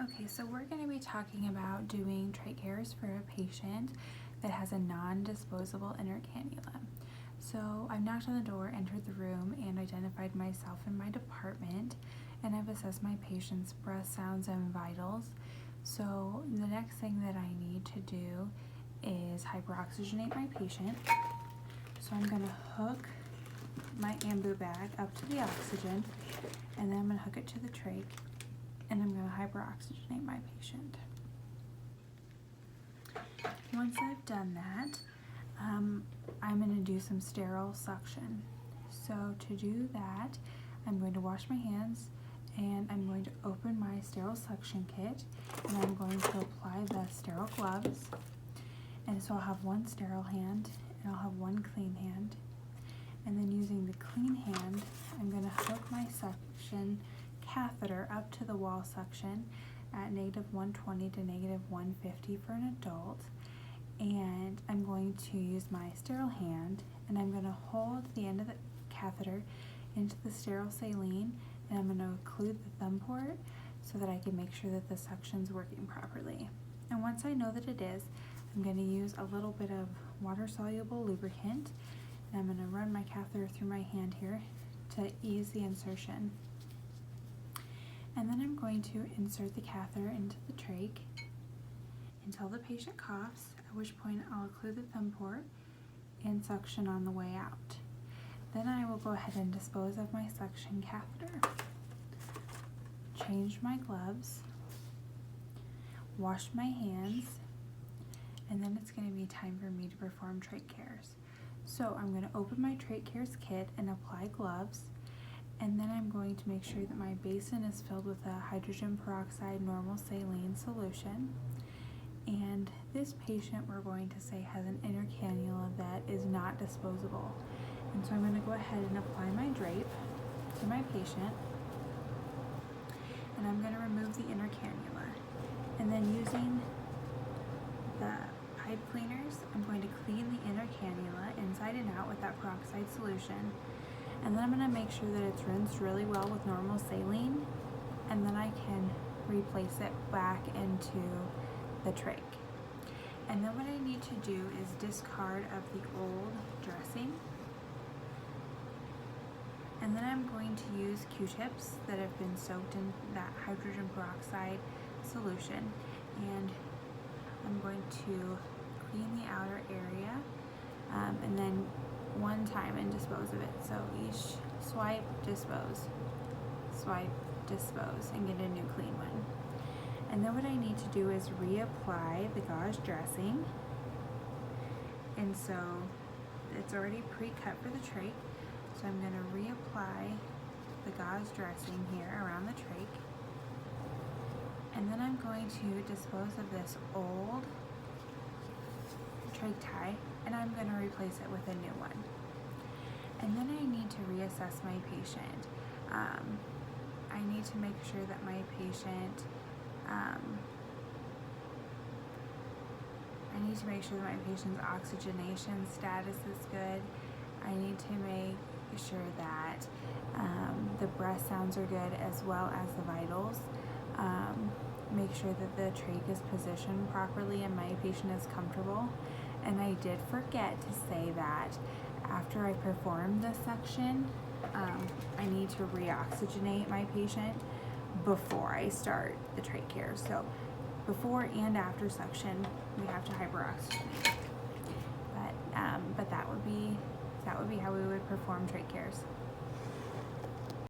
Okay, so we're going to be talking about doing trach cares for a patient that has a non-disposable inner cannula. So I've knocked on the door, entered the room, and identified myself and my department, and I've assessed my patient's breath sounds and vitals. So the next thing that I need to do is hyperoxygenate my patient. So I'm going to hook my ambu bag up to the oxygen, and then I'm going to hook it to the trach, and I'm going to hyperoxygenate my patient. Once I've done that, I'm going to do some sterile suction. So to do that, I'm going to wash my hands, and I'm going to open my sterile suction kit, and I'm going to apply the sterile gloves. And so I'll have one sterile hand, and I'll have one clean hand. And then using the clean hand, I'm going to hook my suction catheter up to the wall suction at -120 to -150 for an adult. And I'm going to use my sterile hand, and I'm going to hold the end of the catheter into the sterile saline, and I'm going to occlude the thumb port so that I can make sure that the suction's working properly. And once I know that it is, I'm going to use a little bit of water-soluble lubricant, and I'm going to run my catheter through my hand here to ease the insertion. And then I'm going to insert the catheter into the trach until the patient coughs, at which point I'll occlude the thumb port and suction on the way out. Then I will go ahead and dispose of my suction catheter, change my gloves, wash my hands, and then it's going to be time for me to perform trach cares. So I'm going to open my trach cares kit and apply gloves, and then I'm going to make sure that my basin is filled with a hydrogen peroxide normal saline solution. And this patient, we're going to say, has an inner cannula that is not disposable. And so I'm going to go ahead and apply my drape to my patient, and I'm going to remove the inner cannula. And then using the pipe cleaners, I'm going to clean the inner cannula inside and out with that peroxide solution. And then I'm going to make sure that it's rinsed really well with normal saline, and then I can replace it back into the trach. And then what I need to do is discard of the old dressing. And then I'm going to use Q-tips that have been soaked in that hydrogen peroxide solution, and I'm going to clean the outer area, and then one time and dispose of it. So each swipe, dispose, and get a new clean one. And then what I need to do is reapply the gauze dressing. And so it's already pre-cut for the trach. So I'm going to reapply the gauze dressing here around the trach. And then I'm going to dispose of this old trach tie, and I'm going to replace it with a new one. And then I need to reassess my patient. I need to make sure that my patient's oxygenation status is good. I need to make sure that the breath sounds are good, as well as the vitals. Make sure that the trach is positioned properly and my patient is comfortable. And I did forget to say that after I perform the suction, I need to reoxygenate my patient before I start the trach care. So before and after suction, we have to hyperoxygenate. But that would be how we would perform trach cares.